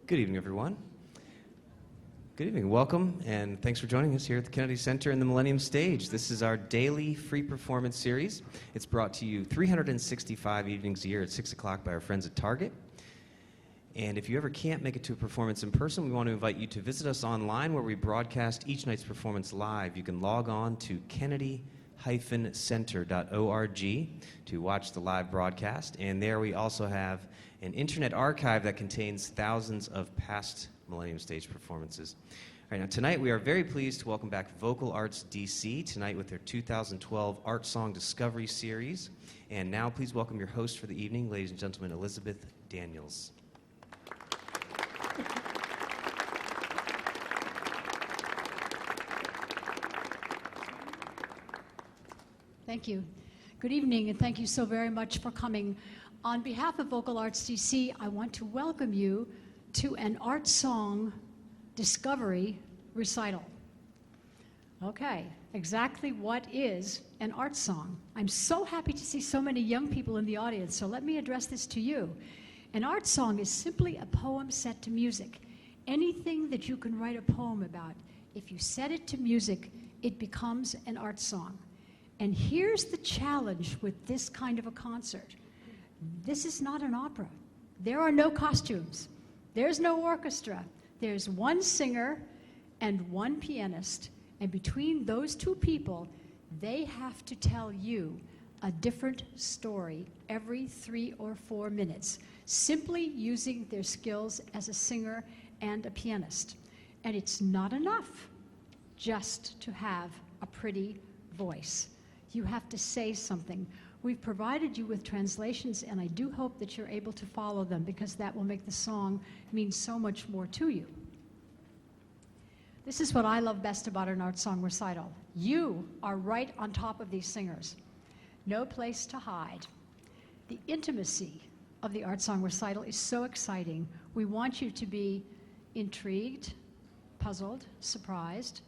Good evening, everyone. Good evening. Welcome, and thanks for joining us here at the Kennedy Center in the Millennium Stage. This is our daily free performance series. It's brought to you 365 evenings a year at 6 o'clock by our friends at Target. And if you ever can't make it to a performance in person, we want to invite you to visit us online where we broadcast each night's performance live. You can log on to kennedy-center.org to watch the live broadcast. And there we also have an internet archive that contains thousands of past Millennium Stage performances. All right, now tonight we are very pleased to welcome back Vocal Arts DC tonight with their 2012 Art Song Discovery Series. And now please welcome your host for the evening, ladies and gentlemen, Elizabeth Daniels. Thank you. Good evening, and thank you so very much for coming. On behalf of Vocal Arts DC, I want to welcome you to an art song discovery recital. Okay, exactly what is an art song? I'm so happy to see so many young people in the audience, so let me address this to you. An art song is simply a poem set to music. Anything that you can write a poem about, if you set it to music, it becomes an art song. And here's the challenge with this kind of a concert. This is not an opera. There are no costumes. There's no orchestra. There's one singer and one pianist. And between those two people, they have to tell you a different story every 3 or 4 minutes, simply using their skills as a singer and a pianist. And it's not enough just to have a pretty voice. You have to say something. We've provided you with translations, and I do hope that you're able to follow them because that will make the song mean so much more to you. This is what I love best about an art song recital. You are right on top of these singers. No place to hide. The intimacy of the art song recital is so exciting. We want you to be intrigued, puzzled, surprised,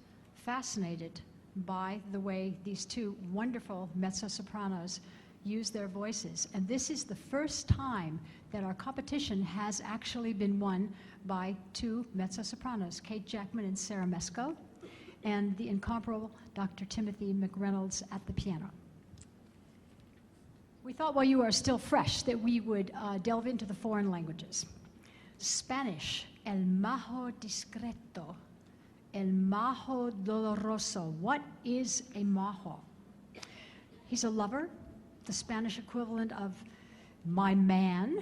fascinated by the way these two wonderful mezzo-sopranos use their voices. And this is the first time that our competition has actually been won by two mezzo-sopranos, Kate Jackman and Sarah Mesko, and the incomparable Dr. Timothy McReynolds at the piano. We thought while you are still fresh that we would delve into the foreign languages. Spanish, el majo discreto, el majo doloroso. What is a majo? He's a lover, the Spanish equivalent of my man.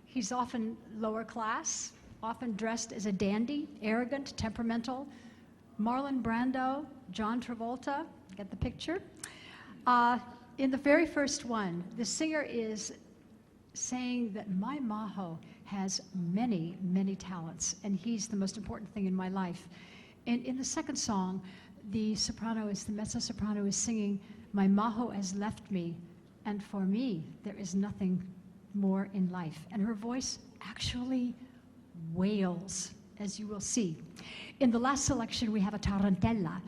He's often lower class, often dressed as a dandy, arrogant, temperamental. Marlon Brando, John Travolta, get the picture? In the very first one, the singer is saying that my majo has many, many talents, and he's the most important thing in my life. And in the second song, the mezzo-soprano is singing, my majo has left me, and for me, there is nothing more in life. And her voice actually wails, as you will see. In the last selection, we have a Tarantella.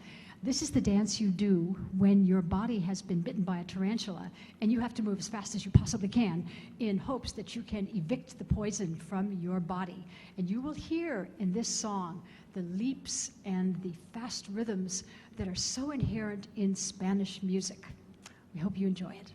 This is the dance you do when your body has been bitten by a tarantula, and you have to move as fast as you possibly can in hopes that you can evict the poison from your body. And you will hear in this song the leaps and the fast rhythms that are so inherent in Spanish music. We hope you enjoy it.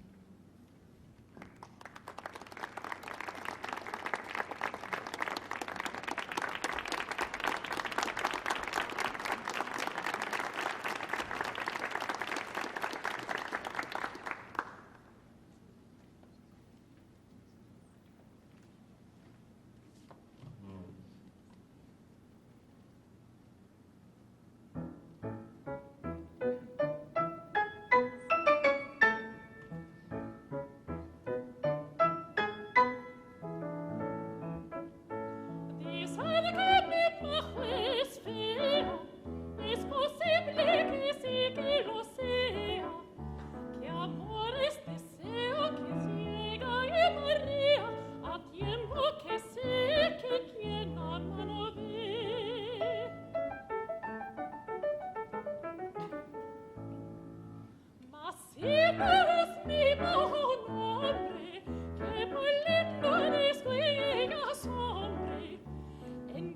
En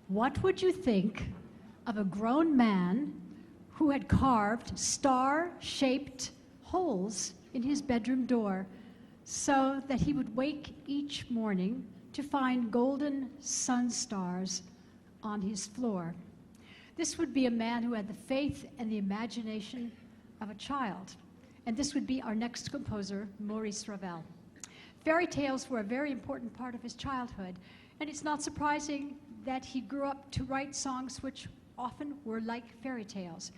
What would you think of a grown man who had carved star-shaped holes in his bedroom door so that he would wake each morning to find golden sun stars on his floor? This would be a man who had the faith and the imagination of a child. And this would be our next composer, Maurice Ravel. Fairy tales were a very important part of his childhood, and it's not surprising that he grew up to write songs which often were like fairy tales.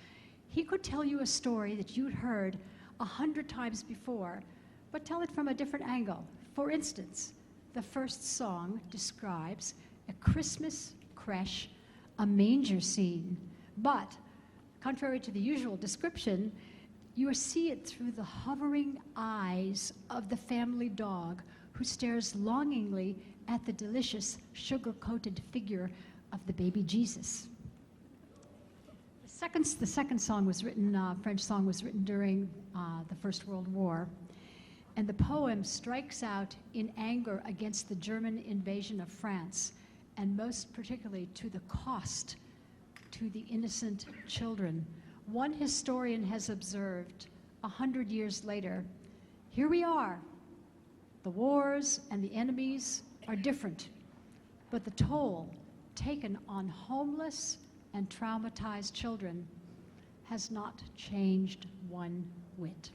He could tell you a story that you'd heard 100 times before, but tell it from a different angle. For instance, the first song describes a Christmas creche, a manger scene. But, contrary to the usual description, you see it through the hovering eyes of the family dog who stares longingly at the delicious sugar-coated figure of the baby Jesus. The second song was written, French song was written during the First World War, and the poem strikes out in anger against the German invasion of France, and most particularly to the cost to the innocent children. One historian has observed 100 years later, here we are, the wars and the enemies are different, but the toll taken on homeless and traumatized children has not changed one whit.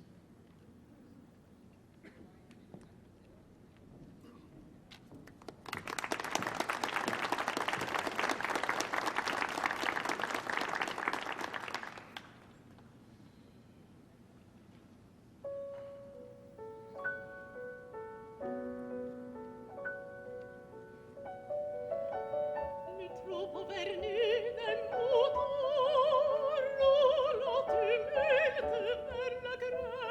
Per la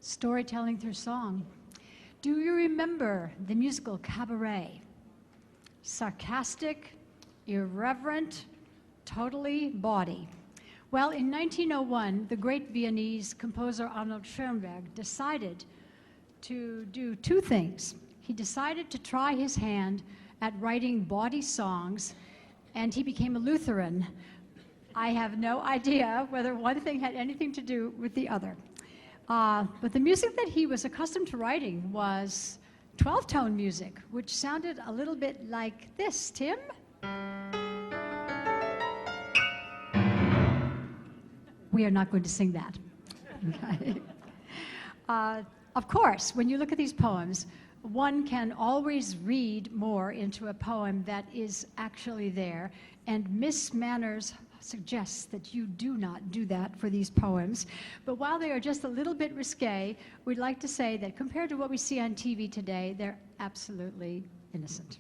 storytelling through song. Do you remember the musical Cabaret? Sarcastic, irreverent, totally bawdy. Well, in 1901, the great Viennese composer Arnold Schoenberg decided to do two things. He decided to try his hand at writing bawdy songs, and he became a Lutheran. I have no idea whether one thing had anything to do with the other. But the music that he was accustomed to writing was 12-tone music, which sounded a little bit like this. Tim? We are not going to sing that. Okay. Of course, when you look at these poems, one can always read more into a poem that is actually there, and Miss Manners suggests that you do not do that for these poems. But while they are just a little bit risque, we'd like to say that compared to what we see on TV today, they're absolutely innocent.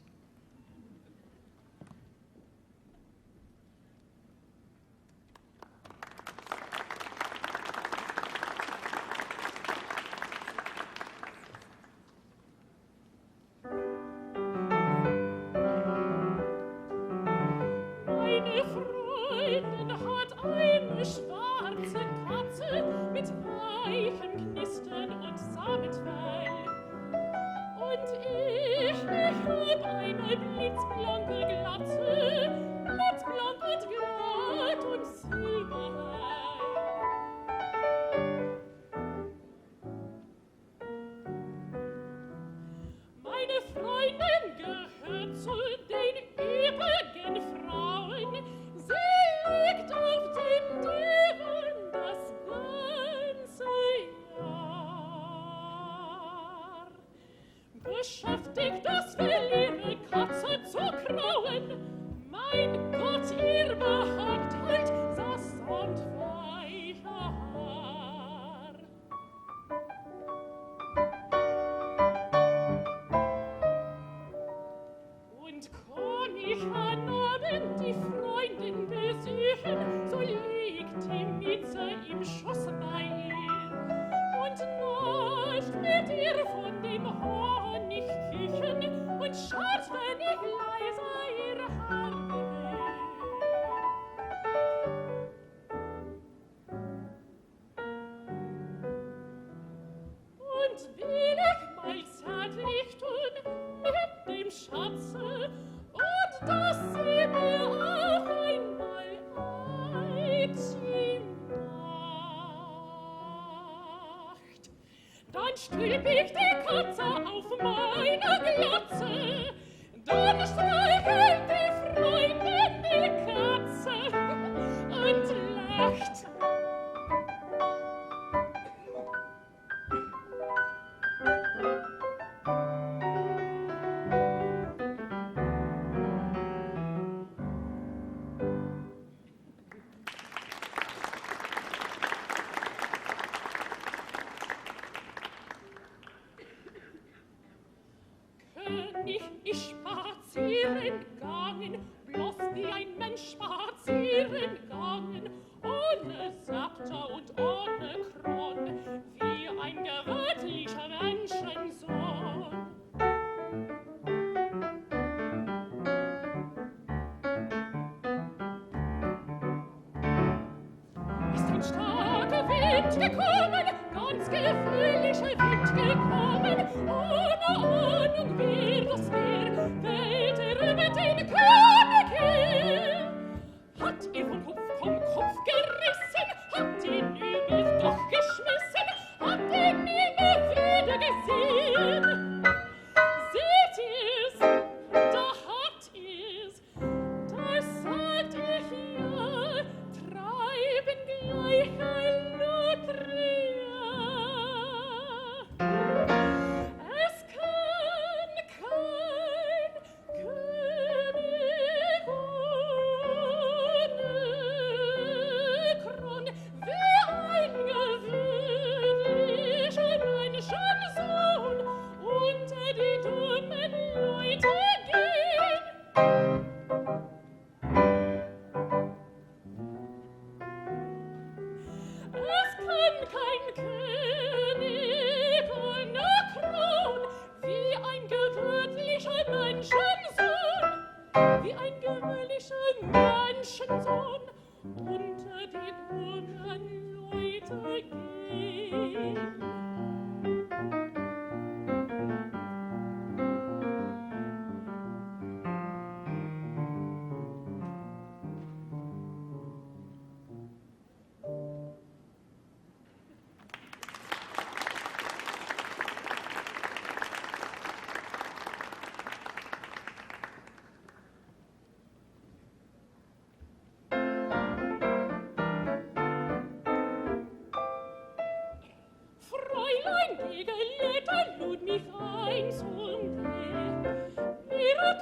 Treiben gleich ein Lotterie.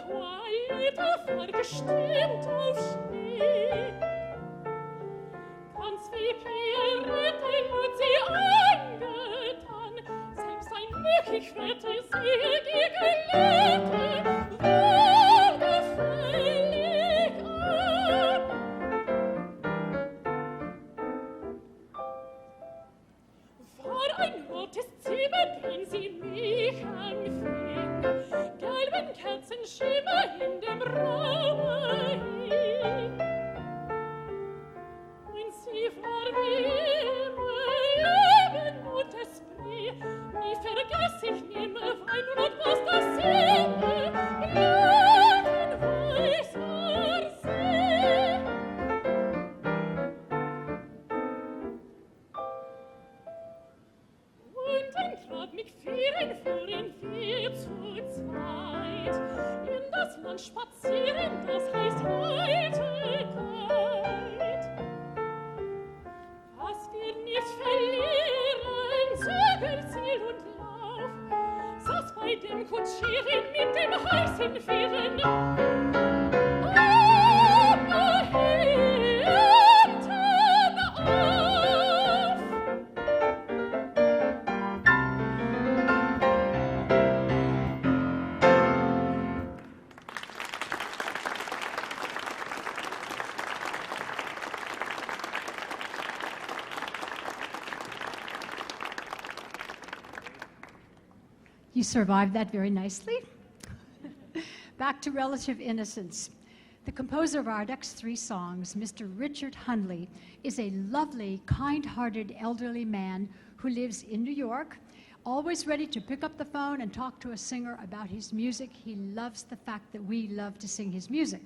Quaita vergestimmt auf Schnee. Ganz wie Pierrette wird sie angetan, selbst ein Glück, wette sie die Gelehrte wohlgefällig an. War ein rotes Zwiebel, wenn sie mich empfing, gelben Kerzenschimmer in dem Raume hing. Und sie war wie immer Leben und Esprit, nie vergess ich nimmer Weinrot was das Sinne, glockenweißer See. Und dann trat mich vieren wir zu zweit in das Land spazieren, das heißt Heiterkeit. Was wir nicht verlieren, Zügel, Ziel und Lauf, saß bei dem Kutschieren mit dem heißen Vieren. You survived that very nicely. Back to Relative Innocence. The composer of our next three songs, Mr. Richard Hundley, is a lovely, kind-hearted elderly man who lives in New York, always ready to pick up the phone and talk to a singer about his music. He loves the fact that we love to sing his music.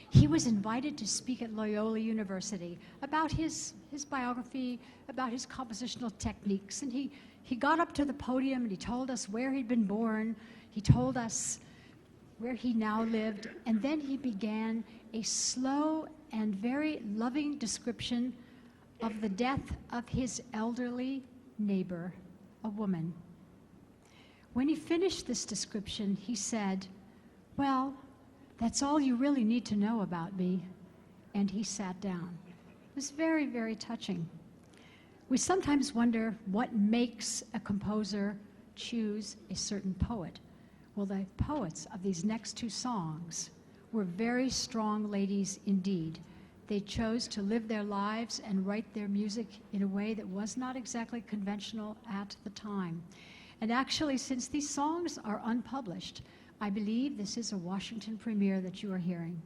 He was invited to speak at Loyola University about his biography, about his compositional techniques, and he got up to the podium and he told us where he'd been born, he told us where he now lived, and then he began a slow and very loving description of the death of his elderly neighbor, a woman. When he finished this description, he said, "Well, that's all you really need to know about me," and he sat down. It was very, very touching. We sometimes wonder what makes a composer choose a certain poet. Well, the poets of these next two songs were very strong ladies indeed. They chose to live their lives and write their music in a way that was not exactly conventional at the time. And actually, since these songs are unpublished, I believe this is a Washington premiere that you are hearing.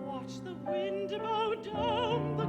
Watch the wind bow down the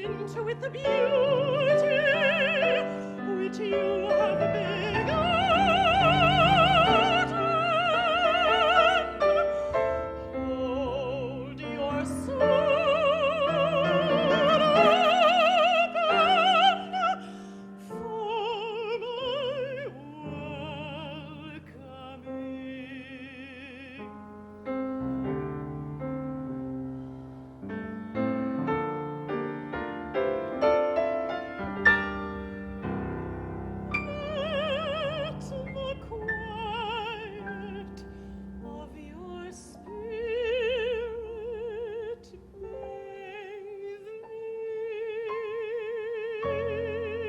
into it the beauty which you have begotten. Hold your sword open for my welcoming. Let the quiet of your spirit bathe me.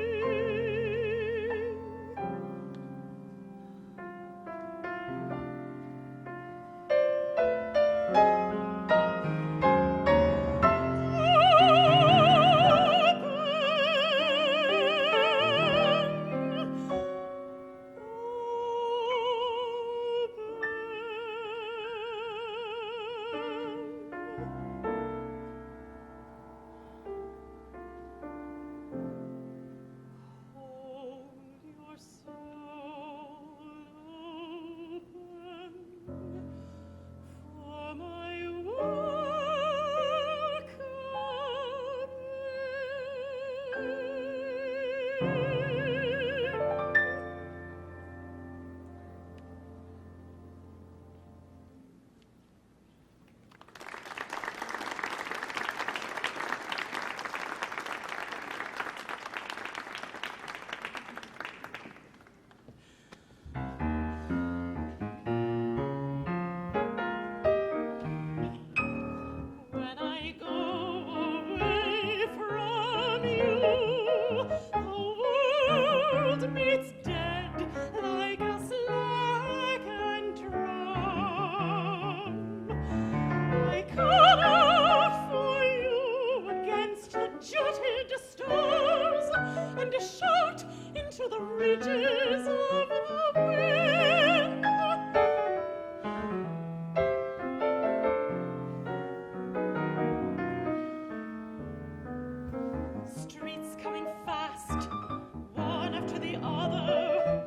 Hold your soul open for my welcoming. When I go away from you, the world meets dead like a slackened drum. I call out for you against the jutted stars and shout into the ridges of the wind. Streets coming fast, one after the other,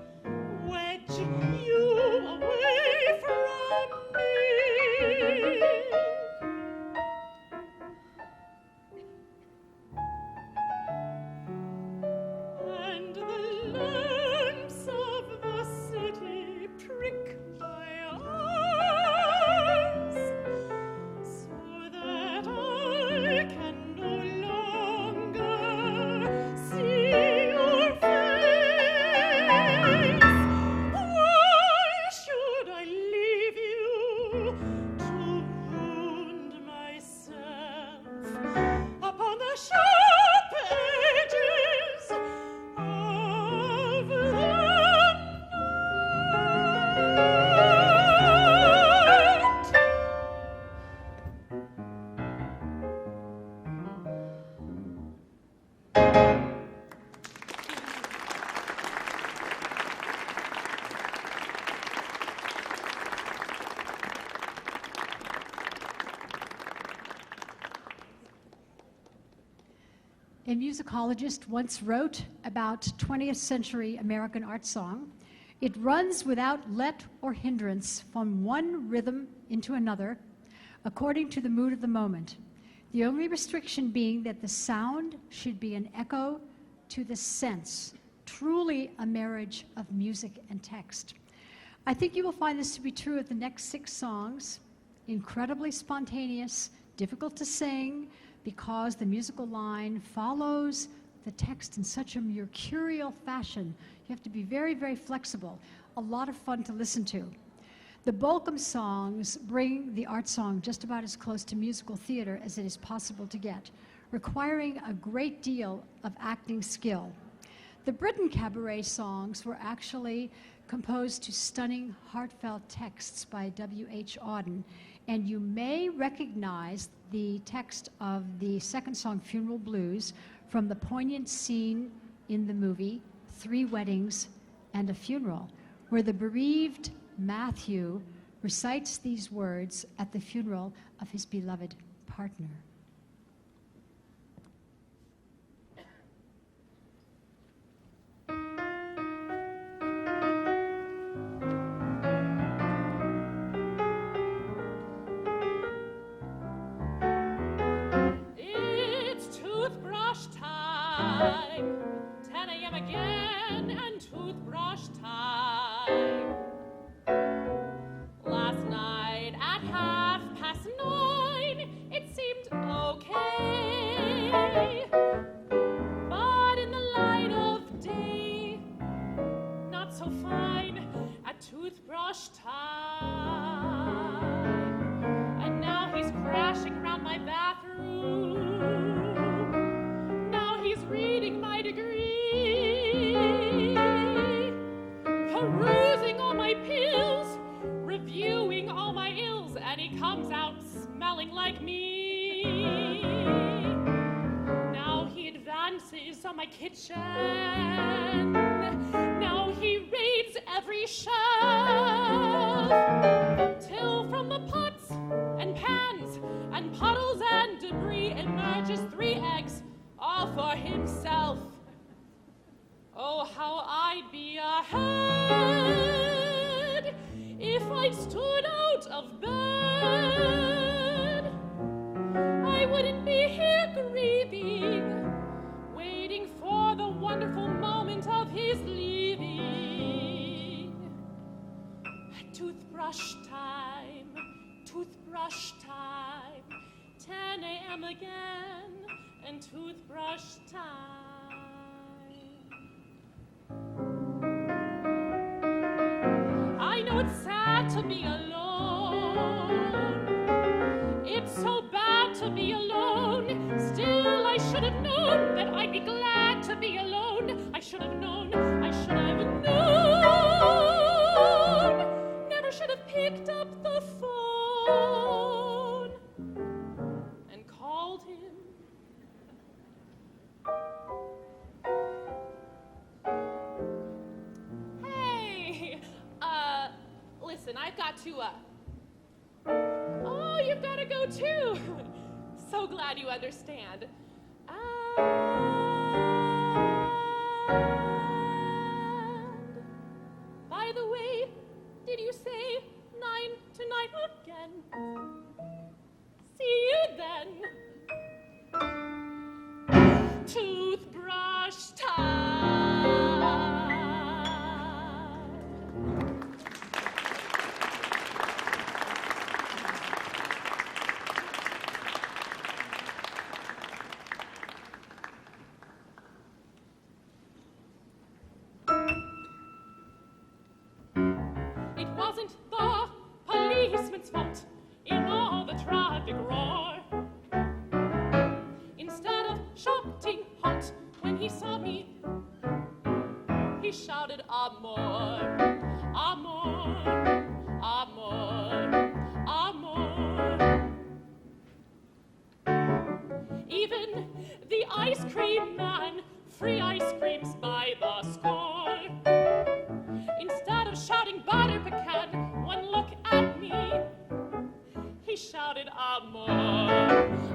wedge you away from me. And the lamps of the city prick my eyes, so that I can no longer see your face. Why should I leave you to wound myself upon the sharp edges of the night? A musicologist once wrote about 20th century American art song. It runs without let or hindrance from one rhythm into another, according to the mood of the moment. The only restriction being that the sound should be an echo to the sense, truly a marriage of music and text. I think you will find this to be true of the next 6 songs. Incredibly spontaneous, difficult to sing, because the musical line follows the text in such a mercurial fashion. You have to be very, very flexible. A lot of fun to listen to. The Bolcom songs bring the art song just about as close to musical theater as it is possible to get, requiring a great deal of acting skill. The Britain cabaret songs were actually composed to stunning, heartfelt texts by W.H. Auden, and you may recognize the text of the second song, Funeral Blues, from the poignant scene in the movie, 3 Weddings and a Funeral, where the bereaved Matthew recites these words at the funeral of his beloved partner. time. 10 a.m. again and toothbrush time. Last night at 9:30, it seemed okay. But in the light of day, not so fine at toothbrush time. And now he's crashing around my bathroom. Now he's reading my degree, perusing all my pills, reviewing all my ills, and he comes out smelling like me. Now he advances on my kitchen. Now he raids every shelf, till from the pots and pans and puddles and debris emerges 3 eggs, all for himself. Oh, how I'd be ahead if I'd stood out of bed. I wouldn't be here grieving, waiting for the wonderful moment of his leaving. Toothbrush time, toothbrush time, 10 a.m. again, and toothbrush time. I know it's sad to be alone. It's so bad to be alone. Still, I should have known that I'd be glad to be alone. I should have known. I should have known. Never should have picked up the phone and called him. Hey, listen, I've got to, Oh, you've got to go too. So glad you understand. And by the way, did you say 9 tonight again? See you then. Toothbrush time. It wasn't the policeman's fault in all the traffic roar. Instead of shouting halt when he saw me, he shouted amor, amor, amor, amor. Even the ice cream man, free ice creams by the score. Instead of shouting butter pecan, one look at me, he shouted amor,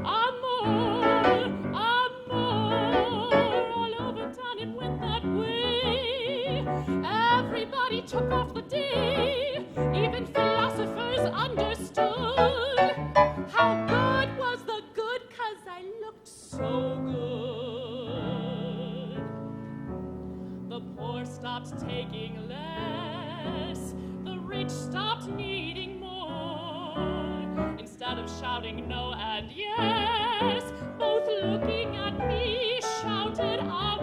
amor, amor. All over town it went that way. Everybody took off the day. Even philosophers understood how good was the good, 'cause I looked so good. The poor stopped taking less. The rich stopped needing more. Instead of shouting no and yes, both looking at me shouted amor.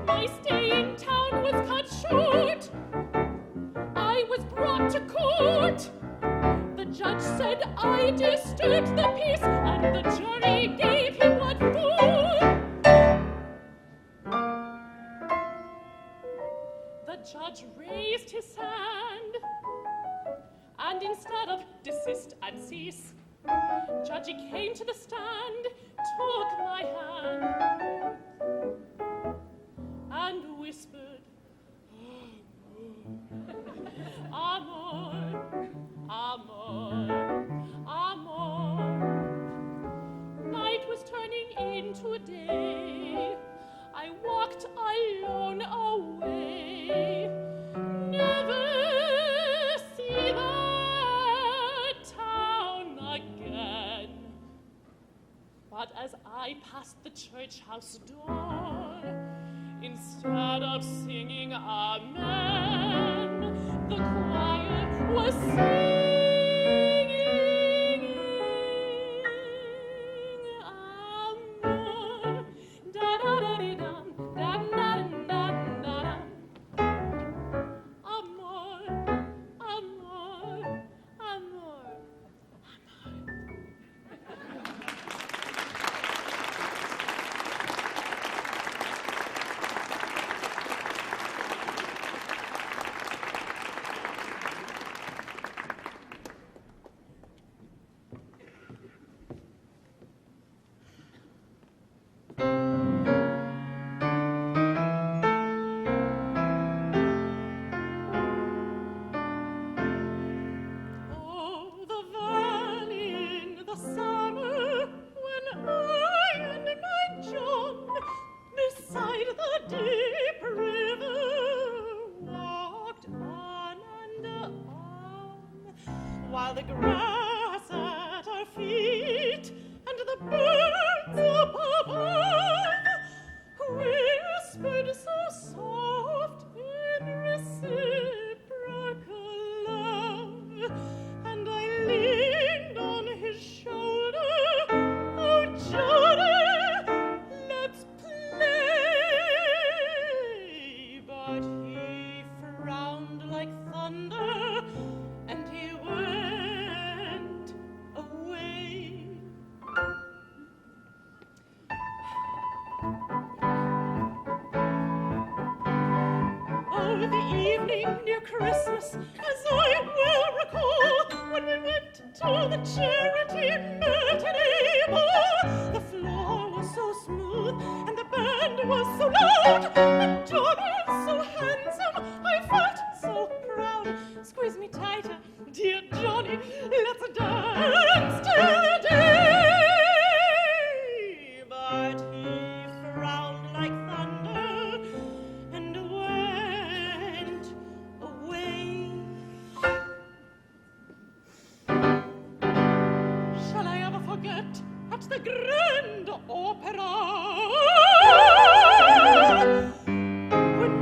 My stay in town was cut short. I was brought to court. The judge said I disturbed the peace, and the jury gave him what for. The judge raised his hand, and instead of desist and cease, Judgy came to the stand, took my hand, and whispered, amor, amor, amor. Night was turning into day. I walked alone away. Never see the town again. But as I passed the church house door, instead of singing Amen, the choir was singing Amor. Da-da-da-dee-dum, da-da-da-da-da-dum. Amor, amor, amor, amor. Oh, the valley in the summer, when I and my John beside the deep river walked on and on, while the grass at our feet and the birds up above whispered so soft in reciprocal love, and I leaned on his shoulder. Oh, Johnny, let's play. But he frowned like thunder, and he went away. Oh, the evening near Christmas, as I well recall, when we went to the charity matinee ball. The floor was so smooth, and the band was so loud, and Johnny so handsome, I felt so proud. Squeeze me tighter, dear Johnny, let's dance till the day. But he frowned like thunder and went away. Shall I ever forget at the Grand Opera when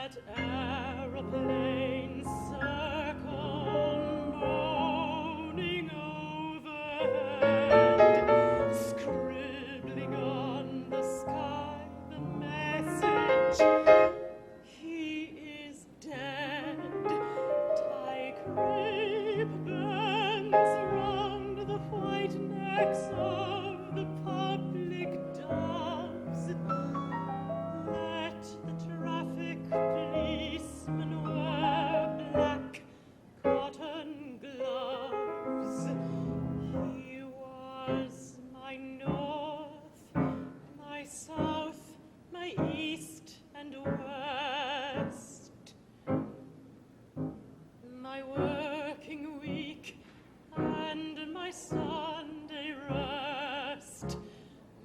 Let aeroplanes circle, moaning overhead, scribbling on the sky the message, he is dead. Tie crepe bands round the white necks of the public doves. Let the traffic policemen wear black cotton gloves. He was my north, my south, my east and west, my working week and my Sunday rest,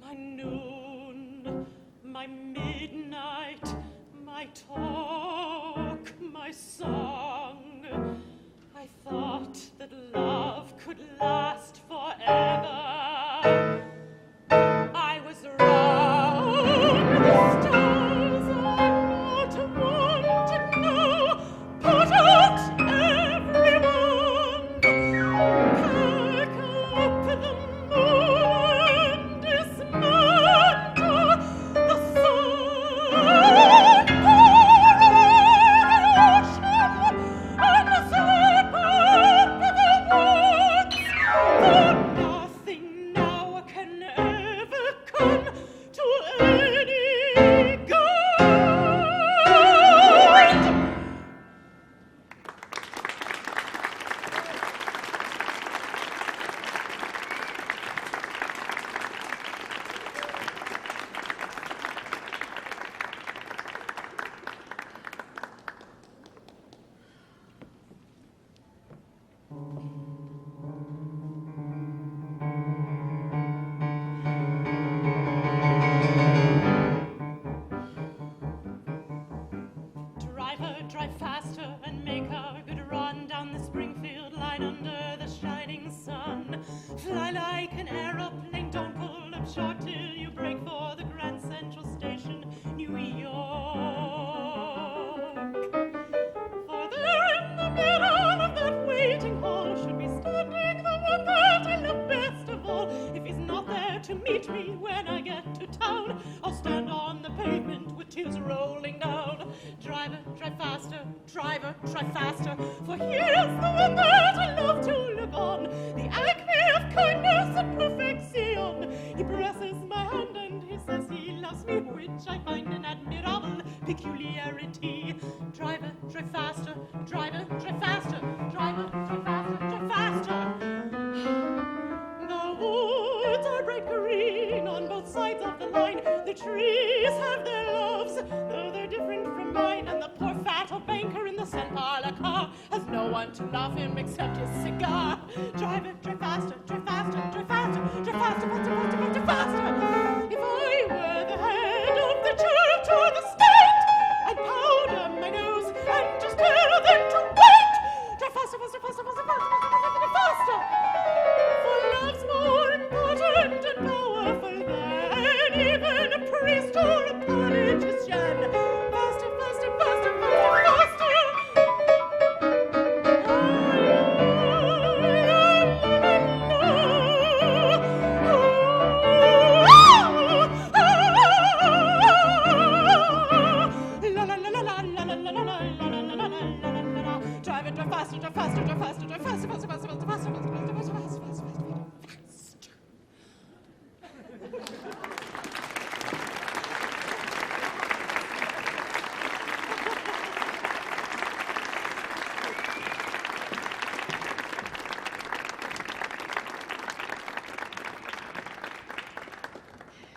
my noon, my midnight, my talk, my song. I thought that love could last forever. I was wrong. The stars are not one to know. Put out everyone. Pack up the moon and dismantle the sun. Pour away the ocean and slip up the woods. For nothing now can ever come to any good. Driver, drive faster and make a good run down the Springfield line under the shining sun. Fly like an aeroplane, don't pull up short till you break for the Grand Central Station, New York. For there in the middle of that waiting hall should be standing the one that I love best of all. If he's not there to meet me when I get to town, I'll stand on the pavement with tears rolling down. Driver, drive faster, driver, drive faster, for here's the one that I love to look on, the acme of kindness and perfection. He presses my hand and he says he loves me, which I find an admirable peculiarity. Driver, drive faster, driver, drive faster, driver, drive faster, drive faster. The woods are bright green on both sides of the line. The trees have their loves, though they're different from mine. And the poor fat old banker in the St. Parlor car has no one to love him except his cigar. Drive it, drive faster, drive faster, drive faster, drive faster, faster, faster, faster, faster. If I were the head of the church or the state, I'd powder my nose and just tell them to wait. Drive faster, faster, faster, faster, faster, faster, faster, faster. For love's more important and powerful than even a priest or a politician. Faster, faster, faster, faster, faster. Drive it, drive faster, drive faster, drive faster, drive faster, faster, faster, faster, faster, faster, faster, faster, faster, faster, faster.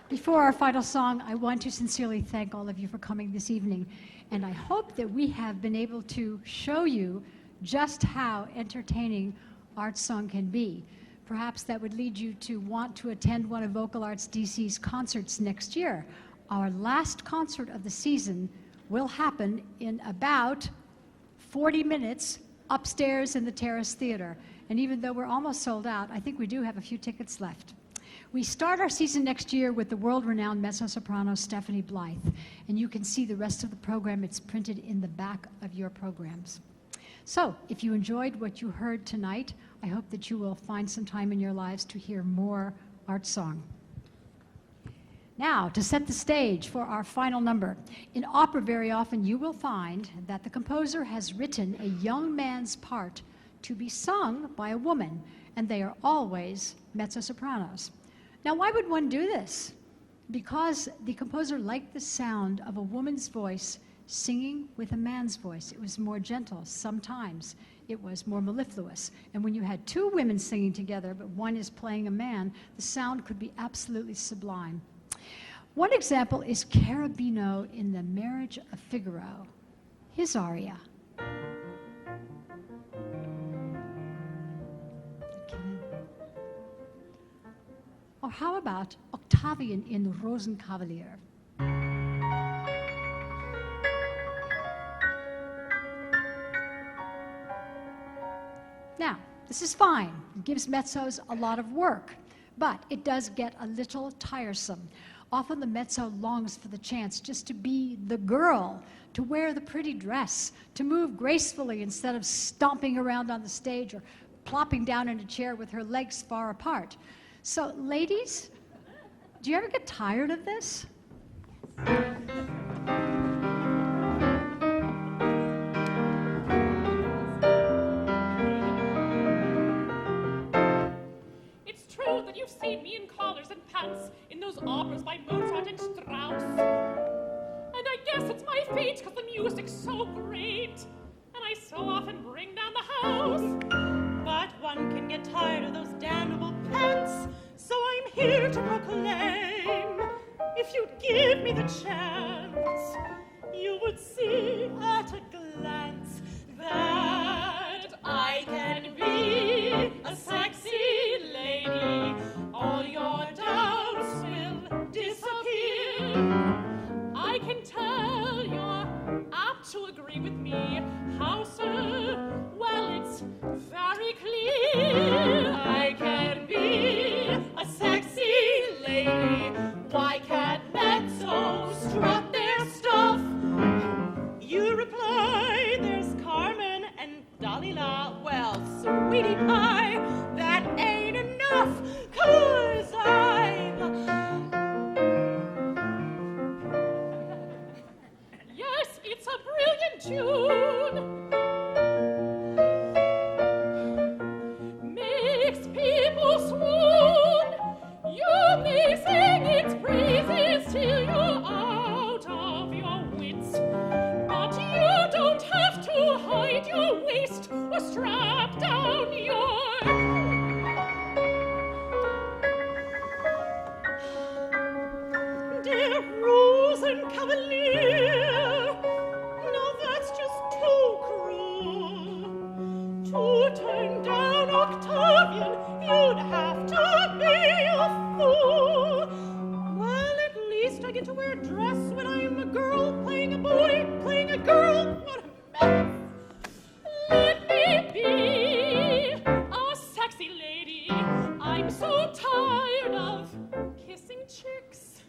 Before our final song, I want to sincerely thank all of you for coming this evening. And I hope that we have been able to show you just how entertaining art song can be. Perhaps that would lead you to want to attend one of Vocal Arts DC's concerts next year. Our last concert of the season will happen in about 40 minutes upstairs in the Terrace Theater. And even though we're almost sold out, I think we do have a few tickets left. We start our season next year with the world-renowned mezzo-soprano Stephanie Blythe, and you can see the rest of the program. It's printed in the back of your programs. So, if you enjoyed what you heard tonight, I hope that you will find some time in your lives to hear more art song. Now, to set the stage for our final number. In opera, very often you will find that the composer has written a young man's part to be sung by a woman, and they are always mezzo-sopranos. Now, why would one do this? Because the composer liked the sound of a woman's voice singing with a man's voice. It was more gentle. Sometimes it was more mellifluous. And when you had two women singing together, but one is playing a man, the sound could be absolutely sublime. One example is Cherubino in The Marriage of Figaro, his aria. Or how about Octavian in Rosenkavalier? Now, this is fine. It gives mezzos a lot of work, but it does get a little tiresome. Often the mezzo longs for the chance just to be the girl, to wear the pretty dress, to move gracefully instead of stomping around on the stage or plopping down in a chair with her legs far apart. So, ladies, do you ever get tired of this? It's true that you've seen me in collars and pants in those operas by Mozart and Strauss. And I guess it's my fate because the music's so great, and I so often bring down the house. But one can get tired of those damnable pants, so I'm here to proclaim, if you'd give me the chance, you would see at a glance that I can be a sexy lady. All your doubts will disappear. I can tell you're apt to agree with me. How, sir? Well, it's very clear. I can be a sexy lady. Why can't mezzos drop their stuff? You reply, there's Carmen and Dalila. Well, sweetie pie, that ain't enough, 'cause Yes, it's a brilliant tune. Makes people swoon. You may sing its praises till you're out of your wits, but you don't have to hide your waist or strap down your... Dear Rosenkavalier, now that's just too cruel. To turn down Octavian, you'd have to be a fool. Well, at least I get to wear a dress when I'm a girl playing a boy, playing a girl. What a mess. Let me be a sexy lady. I'm so tired of kissing chicks.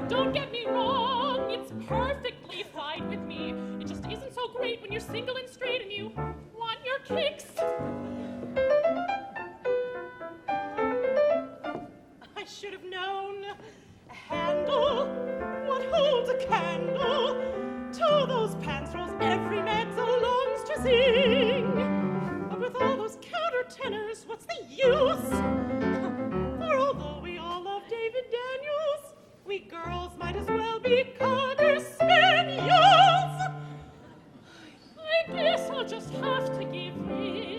Don't get me wrong, it's perfectly fine with me. It just isn't so great when you're single and straight and you want your kicks. I should have known. A handle, what holds a candle to those pants rolls every mezzo longs to sing. But with all those countertenors, what's the use? For although we all love David Daniels, we girls might as well be cocker spaniels. I guess I'll just have to give in.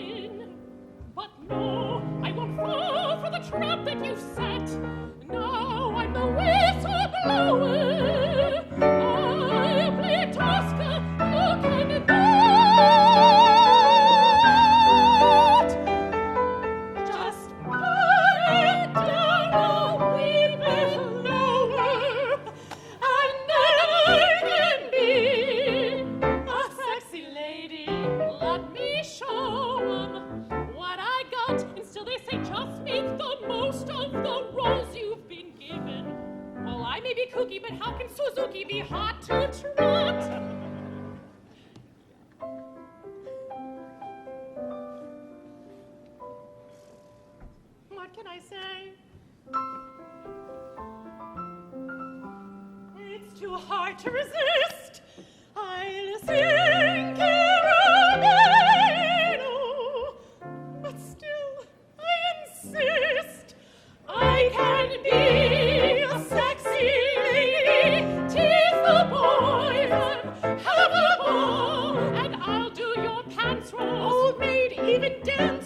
I say? It's too hard to resist. I'll sing Carabino, but still I insist. I can be a sexy lady, tease the boys and have a ball, and I'll do your pants roll, old maid, even dance.